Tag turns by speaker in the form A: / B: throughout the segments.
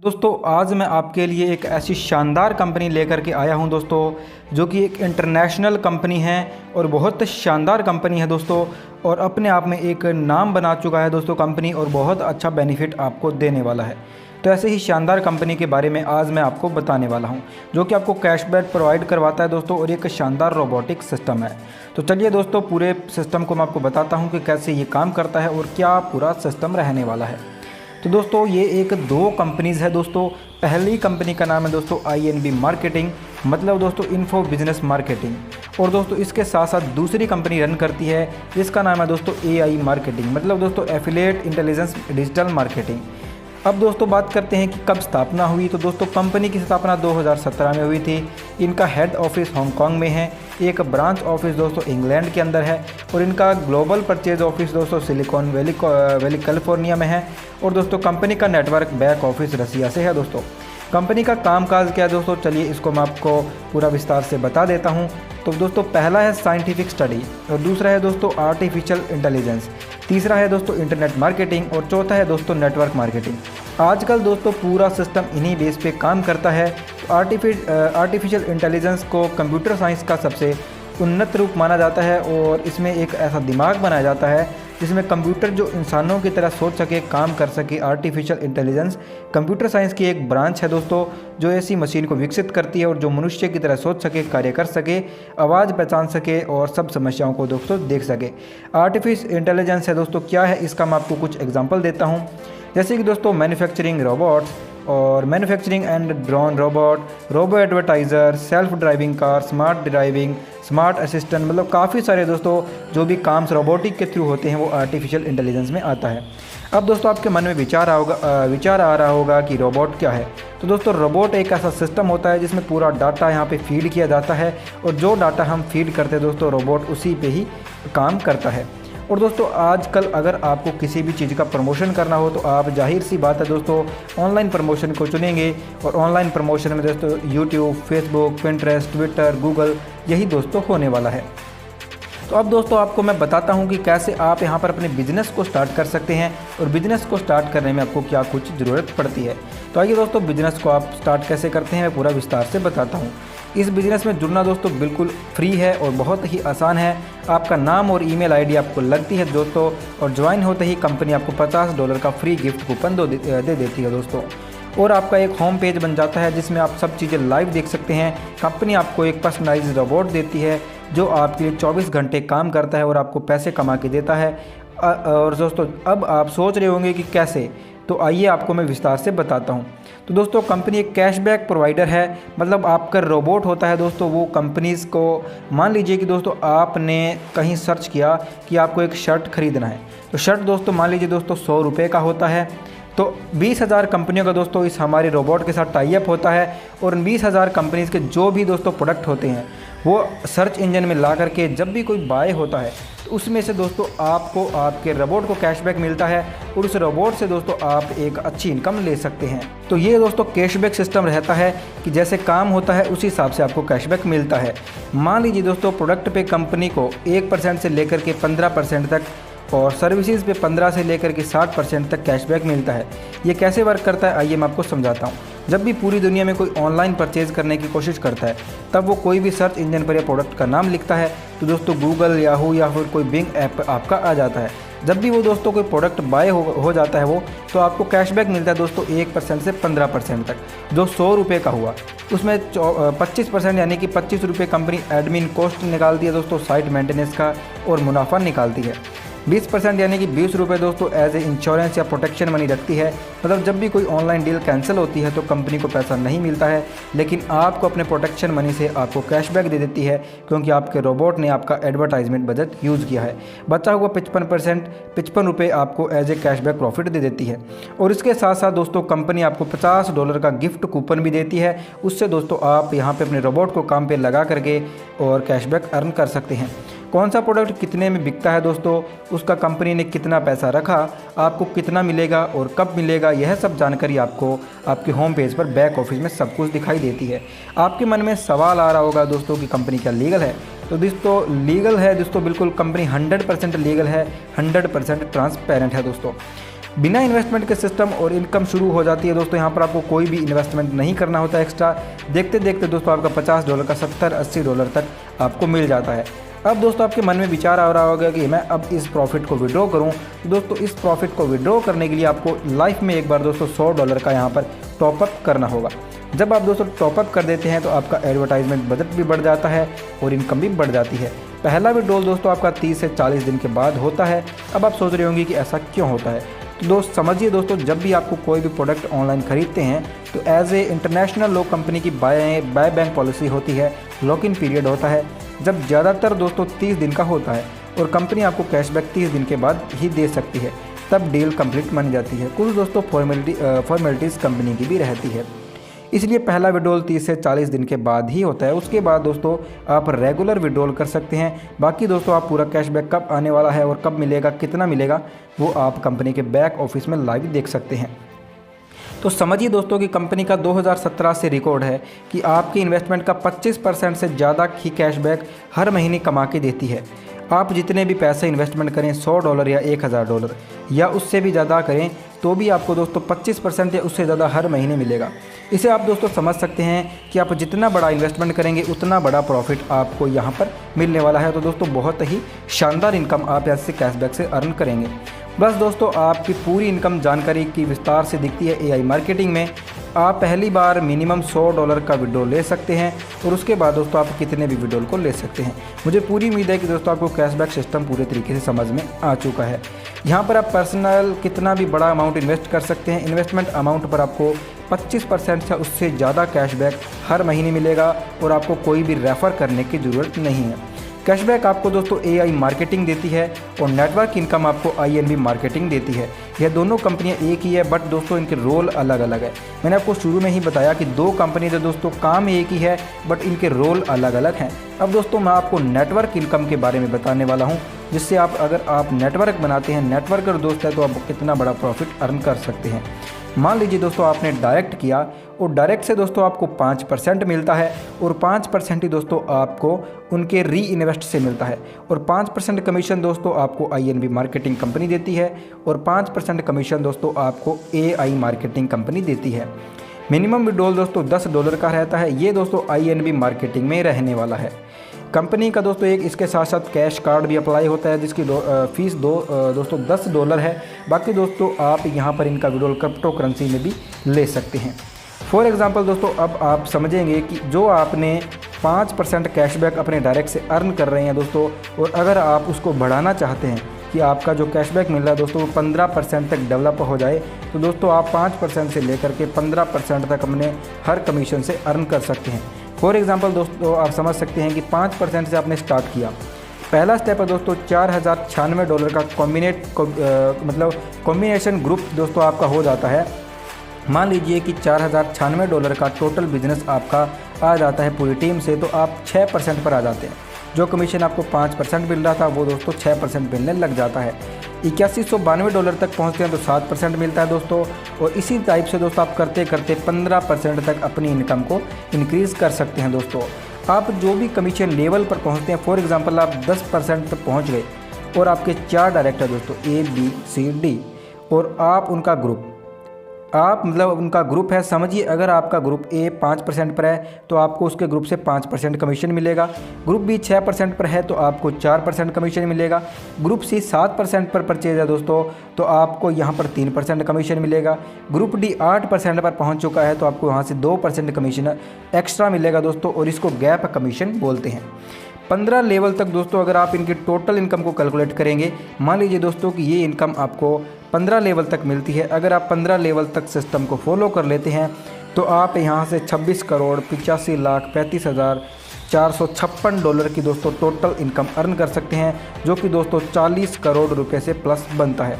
A: दोस्तों आज मैं आपके लिए एक ऐसी शानदार कंपनी लेकर के आया हूं दोस्तों, जो कि एक इंटरनेशनल कंपनी है और बहुत शानदार कंपनी है दोस्तों। और अपने आप में एक नाम बना चुका है दोस्तों कंपनी, और बहुत अच्छा बेनिफिट आपको देने वाला है। तो ऐसे ही शानदार कंपनी के बारे में आज मैं आपको बताने वाला हूं, जो कि आपको कैशबैक प्रोवाइड करवाता है दोस्तों, और एक शानदार रोबोटिक सिस्टम है। तो चलिए दोस्तों, पूरे सिस्टम को मैं आपको बताता हूँ कि कैसे ये काम करता है और क्या पूरा सिस्टम रहने वाला है। तो दोस्तों ये एक दो कंपनीज़ है दोस्तों। पहली कंपनी का नाम है दोस्तों INB मार्केटिंग, मतलब दोस्तों इन्फो बिजनेस मार्केटिंग। और दोस्तों इसके साथ साथ दूसरी कंपनी रन करती है, इसका नाम है दोस्तों AI मार्केटिंग, मतलब दोस्तों एफिलिएट इंटेलिजेंस डिजिटल मार्केटिंग। अब दोस्तों बात करते हैं कि कब स्थापना हुई। तो दोस्तों कंपनी की स्थापना 2017 में हुई थी। इनका हेड ऑफिस हांगकांग में है, एक ब्रांच ऑफिस दोस्तों इंग्लैंड के अंदर है, और इनका ग्लोबल परचेज ऑफिस दोस्तों सिलिकॉन वैली कैलिफोर्निया में है। और दोस्तों कंपनी का नेटवर्क बैक ऑफिस रसिया से है दोस्तों। कंपनी का कामकाज क्या है दोस्तों, चलिए इसको मैं आपको पूरा विस्तार से बता देता हूँ। तो दोस्तों पहला है साइंटिफिक स्टडी, और दूसरा है दोस्तों आर्टिफिशियल इंटेलिजेंस, तीसरा है दोस्तों इंटरनेट मार्केटिंग, और चौथा है दोस्तों नेटवर्क मार्केटिंग। आजकल दोस्तों पूरा सिस्टम इन्हीं बेस पे काम करता है। तो आर्टिफिशियल इंटेलिजेंस को कंप्यूटर साइंस का सबसे उन्नत रूप माना जाता है, और इसमें एक ऐसा दिमाग बनाया जाता है जिसमें कंप्यूटर जो इंसानों की तरह सोच सके, काम कर सके। आर्टिफिशियल इंटेलिजेंस कंप्यूटर साइंस की एक ब्रांच है दोस्तों, जो ऐसी मशीन को विकसित करती है और जो मनुष्य की तरह सोच सके, कार्य कर सके, आवाज़ पहचान सके और सब समस्याओं को दोस्तों देख सके। आर्टिफिशियल इंटेलिजेंस है दोस्तों क्या है, इसका मैं आपको कुछ एग्जांपल देता हूँ। जैसे कि दोस्तों मैन्युफैक्चरिंग रोबोट्स और manufacturing and drone robot, robo advertiser, self driving car, smart driving, smart assistant, मतलब काफ़ी सारे दोस्तों जो भी काम रोबोटिक के थ्रू होते हैं वो आर्टिफिशियल इंटेलिजेंस में आता है। अब दोस्तों आपके मन में विचार आ रहा होगा कि रोबोट क्या है। तो दोस्तों रोबोट एक ऐसा सिस्टम होता है जिसमें पूरा डाटा यहाँ पे फीड किया जाता है, और जो डाटा हम फीड करते हैं दोस्तों रोबोट उसी पे ही काम करता है। और दोस्तों आजकल अगर आपको किसी भी चीज़ का प्रमोशन करना हो तो आप जाहिर सी बात है दोस्तों ऑनलाइन प्रमोशन को चुनेंगे। और ऑनलाइन प्रमोशन में दोस्तों YouTube, Facebook, Pinterest, Twitter, Google, यही दोस्तों होने वाला है। तो अब दोस्तों आपको मैं बताता हूं कि कैसे आप यहां पर अपने बिज़नेस को स्टार्ट कर सकते हैं, और बिज़नेस को स्टार्ट करने में आपको क्या कुछ ज़रूरत पड़ती है। तो आइए दोस्तों बिज़नेस को आप स्टार्ट कैसे करते हैं मैं पूरा विस्तार से बताता हूं। इस बिज़नेस में जुड़ना दोस्तों बिल्कुल फ्री है और बहुत ही आसान है। आपका नाम और ईमेल आईडी आपको लगती है दोस्तों, और ज्वाइन होते ही कंपनी आपको $50 का फ्री गिफ्ट कूपन दे देती है दोस्तों। और आपका एक होम पेज बन जाता है जिसमें आप सब चीज़ें लाइव देख सकते हैं। कंपनी आपको एक पर्सनलाइज्ड रोबोट देती है जो आपके लिए 24 घंटे काम करता है और आपको पैसे कमा के देता है। और दोस्तों अब आप सोच रहे होंगे कि कैसे, तो आइए आपको मैं विस्तार से बताता हूँ। तो दोस्तों कंपनी एक कैशबैक प्रोवाइडर है, मतलब आपका रोबोट होता है दोस्तों वो कंपनीज़ को, मान लीजिए कि दोस्तों आपने कहीं सर्च किया कि आपको एक शर्ट खरीदना है। तो शर्ट दोस्तों मान लीजिए दोस्तों 100 रुपये का होता है। तो 20,000 कंपनियों का दोस्तों इस हमारे रोबोट के साथ टाई अप होता है, और 20,000 कंपनीज़ के जो भी दोस्तों प्रोडक्ट होते हैं वो सर्च इंजन में ला करके जब भी कोई बाय होता है तो उसमें से दोस्तों आपको आपके रोबोट को कैशबैक मिलता है, और उस रोबोट से दोस्तों आप एक अच्छी इनकम ले सकते हैं। तो ये दोस्तों कैशबैक सिस्टम रहता है कि जैसे काम होता है उसी हिसाब से आपको कैशबैक मिलता है। मान लीजिए दोस्तों प्रोडक्ट पे कंपनी को 1% से लेकर के 15% तक, और सर्विसेज पे 15 से लेकर के 60% तक कैशबैक मिलता है। ये कैसे वर्क करता है आइए मैं आपको समझाता हूँ। जब भी पूरी दुनिया में कोई ऑनलाइन परचेज़ करने की कोशिश करता है, तब वो कोई भी सर्च इंजन पर या प्रोडक्ट का नाम लिखता है तो दोस्तों गूगल, याहू या फिर कोई बिंग ऐप आपका आ जाता है। जब भी वो दोस्तों कोई प्रोडक्ट बाय हो जाता है वो, तो आपको कैशबैक मिलता है दोस्तों 1% से 15% तक। जो 100 रुपये का हुआ उसमें 25% यानी कि 25 रुपये कंपनी एडमिन कॉस्ट निकालती है दोस्तों, साइट मेंटेनेंस का, और मुनाफा निकालती है। 20% यानी कि 20 रुपये दोस्तों एज ए इंश्योरेंस या प्रोटेक्शन मनी रखती है, मतलब जब भी कोई ऑनलाइन डील कैंसिल होती है तो कंपनी को पैसा नहीं मिलता है, लेकिन आपको अपने प्रोटेक्शन मनी से आपको कैशबैक दे देती है, क्योंकि आपके रोबोट ने आपका एडवर्टाइजमेंट बजट यूज़ किया है। बचा हुआ 55 रुपये आपको एज ए कैशबैक प्रॉफिट दे देती है। और इसके साथ साथ दोस्तों कंपनी आपको $50 का गिफ्ट कूपन भी देती है। उससे दोस्तों आप यहाँ पर अपने रोबोट को काम पर लगा करके और कैशबैक अर्न कर सकते हैं। कौन सा प्रोडक्ट कितने में बिकता है दोस्तों, उसका कंपनी ने कितना पैसा रखा, आपको कितना मिलेगा और कब मिलेगा, यह सब जानकारी आपको आपके होम पेज पर बैक ऑफिस में सब कुछ दिखाई देती है। आपके मन में सवाल आ रहा होगा दोस्तों कि कंपनी क्या लीगल है। तो दोस्तों लीगल है दोस्तों, बिल्कुल कंपनी 100% लीगल है, 100% ट्रांसपेरेंट है दोस्तों। बिना इन्वेस्टमेंट के सिस्टम और इनकम शुरू हो जाती है दोस्तों। यहाँ पर आपको कोई भी इन्वेस्टमेंट नहीं करना होता है एक्स्ट्रा। देखते देखते दोस्तों आपका $50 का $70-80 तक आपको मिल जाता है। अब दोस्तों आपके मन में विचार आ रहा होगा कि मैं अब इस प्रॉफिट को विड्रॉ करूं। तो दोस्तों इस प्रॉफिट को विड्रॉ करने के लिए आपको लाइफ में एक बार दोस्तों $100 का यहाँ पर टॉपअप करना होगा। जब आप दोस्तों टॉपअप कर देते हैं तो आपका एडवर्टाइजमेंट बजट भी बढ़ जाता है और इनकम भी बढ़ जाती है। पहला विड्रॉल दोस्तों आपका 30 से 40 दिन के बाद होता है। अब आप सोच रहे होंगे कि ऐसा क्यों होता है। तो दोस्त समझिए दोस्तों, जब भी आपको कोई भी प्रोडक्ट ऑनलाइन खरीदते हैं तो as a international law company की बाय बैंक पॉलिसी होती है, लॉक इन पीरियड होता है, जब ज़्यादातर दोस्तों 30 दिन का होता है और कंपनी आपको कैशबैक 30 दिन के बाद ही दे सकती है, तब डील कंप्लीट मानी जाती है। कुछ दोस्तों फॉर्मेलिटीज़ कंपनी की भी रहती है, इसलिए पहला विड्रॉल 30 से 40 दिन के बाद ही होता है। उसके बाद दोस्तों आप रेगुलर विड्रॉल कर सकते हैं। बाकी दोस्तों आप पूरा कैशबैक कब आने वाला है और कब मिलेगा, कितना मिलेगा, वो आप कंपनी के बैक ऑफिस में लाइव देख सकते हैं। तो समझिए दोस्तों कि कंपनी का 2017 से रिकॉर्ड है कि आपकी इन्वेस्टमेंट का 25% से ज़्यादा ही कैशबैक हर महीने कमा के देती है। आप जितने भी पैसे इन्वेस्टमेंट करें, $100 या $1000 या उससे भी ज़्यादा करें, तो भी आपको दोस्तों 25% या उससे ज़्यादा हर महीने मिलेगा। इसे आप दोस्तों समझ सकते हैं कि आप जितना बड़ा इन्वेस्टमेंट करेंगे उतना बड़ा प्रॉफिट आपको यहाँ पर मिलने वाला है। तो दोस्तों बहुत ही शानदार इनकम आप ऐसे कैशबैक से अर्न करेंगे। बस दोस्तों आपकी पूरी इनकम जानकारी की विस्तार से दिखती है AI मार्केटिंग में। आप पहली बार मिनिमम $100 का विड्रॉल ले सकते हैं और उसके बाद दोस्तों आप कितने भी विड्रॉल को ले सकते हैं। मुझे पूरी उम्मीद है कि दोस्तों आपको कैशबैक सिस्टम पूरे तरीके से समझ में आ चुका है। यहाँ पर आप पर्सनल कितना भी बड़ा अमाउंट इन्वेस्ट कर सकते हैं। इन्वेस्टमेंट अमाउंट पर आपको 25% या उससे ज़्यादा कैशबैक हर महीने मिलेगा और आपको कोई भी रेफ़र करने की ज़रूरत नहीं है। कैशबैक आपको दोस्तों AI मार्केटिंग देती है और नेटवर्क इनकम आपको INB मार्केटिंग देती है। यह दोनों कंपनियां एक ही है, बट दोस्तों इनके रोल अलग अलग है। मैंने आपको शुरू में ही बताया कि दो कंपनी तो दोस्तों काम एक ही है, बट इनके रोल अलग अलग हैं। अब दोस्तों मैं आपको नेटवर्क इनकम के बारे में बताने वाला हूँ, जिससे अगर आप नेटवर्क बनाते हैं, नेटवर्कर दोस्त है, तो आप कितना बड़ा प्रॉफिट अर्न कर सकते हैं। मान लीजिए दोस्तों आपने डायरेक्ट किया और डायरेक्ट से दोस्तों आपको 5% मिलता है और 5% ही दोस्तों आपको उनके री इन्वेस्ट से मिलता है और 5% कमीशन दोस्तों आपको INB मार्केटिंग कंपनी देती है और 5% कमीशन दोस्तों आपको AI मार्केटिंग कंपनी देती है। मिनिमम विड्रॉल दोस्तों $10 का रहता है। ये दोस्तों INB मार्केटिंग में रहने वाला है। कंपनी का दोस्तों एक इसके साथ साथ कैश कार्ड भी अप्लाई होता है, जिसकी फीस दोस्तों $10 है। बाकी दोस्तों आप यहाँ पर इनका विड्रॉल क्रिप्टो करेंसी में भी ले सकते हैं। फॉर एग्जांपल दोस्तों अब आप समझेंगे कि जो आपने 5% कैशबैक अपने डायरेक्ट से अर्न कर रहे हैं दोस्तों, और अगर आप उसको बढ़ाना चाहते हैं कि आपका जो कैशबैक मिल रहा है दोस्तों वो 15% तक डेवलप हो जाए, तो दोस्तों आप 5% से लेकर के 15% तक अपने हर कमीशन से अर्न कर सकते हैं। फॉर एग्जांपल दोस्तों आप समझ सकते हैं कि 5% से आपने स्टार्ट किया। पहला स्टेप है दोस्तों $4096 का कॉम्बिनेशन ग्रुप दोस्तों आपका हो जाता है। मान लीजिए कि $4096 का टोटल बिजनेस आपका आ जाता है पूरी टीम से, तो आप 6% पर आ जाते हैं। जो कमीशन आपको 5% मिल रहा था वो दोस्तों 6% मिलने लग जाता है। $8192 तक पहुंचते हैं तो 7% मिलता है दोस्तों। और इसी टाइप से दोस्तों आप करते करते 15% तक अपनी इनकम को इंक्रीज़ कर सकते हैं दोस्तों। आप जो भी कमीशन लेवल पर पहुंचते हैं, फॉर एग्जांपल आप 10% तक पहुंच गए और आपके 4 डायरेक्टर दोस्तों ABCD और आप उनका ग्रुप, उनका ग्रुप है। समझिए अगर आपका ग्रुप A 5% पर है तो आपको उसके ग्रुप से 5% कमीशन मिलेगा। ग्रुप B 6% पर है तो आपको 4% कमीशन मिलेगा। ग्रुप C 7% पर परचेज है दोस्तों, तो आपको यहाँ पर 3% कमीशन मिलेगा। ग्रुप D 8% पर पहुँच चुका है तो आपको वहाँ से 2% कमीशन एक्स्ट्रा मिलेगा दोस्तों, और इसको गैप कमीशन बोलते हैं। 15 लेवल तक दोस्तों अगर आप इनकी टोटल इनकम को कैलकुलेट करेंगे, मान लीजिए दोस्तों कि ये इनकम आपको 15 लेवल तक मिलती है। अगर आप 15 लेवल तक सिस्टम को फॉलो कर लेते हैं तो आप यहाँ से $26,85,34,456 की दोस्तों टोटल इनकम अर्न कर सकते हैं, जो कि दोस्तों 40 करोड़ रुपए से प्लस बनता है।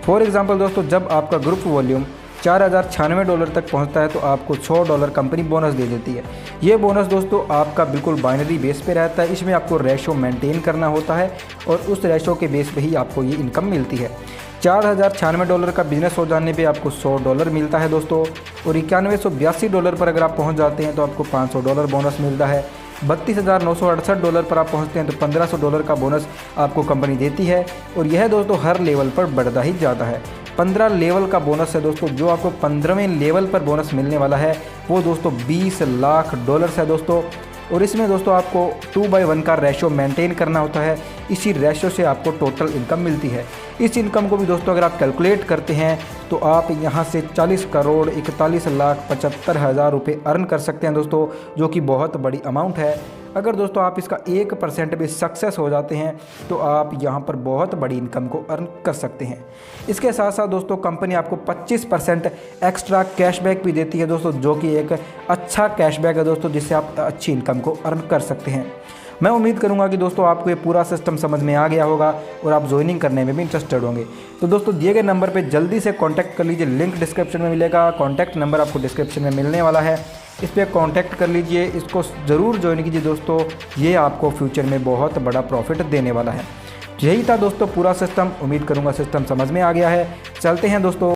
A: फॉर एग्जांपल दोस्तों जब आपका ग्रुप वॉल्यूम $4096 तक पहुंचता है तो आपको $100 कंपनी बोनस दे देती है। ये बोनस दोस्तों आपका बिल्कुल बाइनरी बेस पे रहता है। इसमें आपको रेशो मेंटेन करना होता है और उस रेशो के बेस पे ही आपको ये इनकम मिलती है। $4096 का बिजनेस हो जाने पे आपको $100 मिलता है दोस्तों, और $9182 पर अगर आप पहुंच जाते हैं तो आपको $500 बोनस मिलता है। $32,968 पर आप पहुंचते हैं तो $1500 का बोनस आपको कंपनी देती है, और यह दोस्तों हर लेवल पर बढ़ता ही जाता है। 15 लेवल का बोनस है दोस्तों। जो आपको 15वें लेवल पर बोनस मिलने वाला है वो दोस्तों $20 लाख है दोस्तों। और इसमें दोस्तों आपको 2/1 का रेशो मेंटेन करना होता है। इसी रेशो से आपको टोटल इनकम मिलती है। इस इनकम को भी दोस्तों अगर आप कैलकुलेट करते हैं तो आप यहाँ से 40,41,75,000 रुपये अर्न कर सकते हैं दोस्तों, जो कि बहुत बड़ी अमाउंट है। अगर दोस्तों आप इसका 1% भी सक्सेस हो जाते हैं तो आप यहाँ पर बहुत बड़ी इनकम को अर्न कर सकते हैं। इसके साथ साथ दोस्तों कंपनी आपको 25% एक्स्ट्रा कैशबैक भी देती है दोस्तों, जो कि एक अच्छा कैशबैक है दोस्तों, जिससे आप अच्छी इनकम को अर्न कर सकते हैं। मैं उम्मीद करूंगा कि दोस्तों आपको ये पूरा सिस्टम समझ में आ गया होगा और आप ज्वाइनिंग करने में भी इंटरेस्टेड होंगे। तो दोस्तों दिए गए नंबर पे जल्दी से कांटेक्ट कर लीजिए, लिंक डिस्क्रिप्शन में मिलेगा। कांटेक्ट नंबर आपको डिस्क्रिप्शन में मिलने वाला है, इस पर कांटेक्ट कर लीजिए। इसको ज़रूर ज्वाइन कीजिए दोस्तों, ये आपको फ्यूचर में बहुत बड़ा प्रॉफिट देने वाला है। यही था दोस्तों पूरा सिस्टम। उम्मीद करूँगा सिस्टम समझ में आ गया है। चलते हैं दोस्तों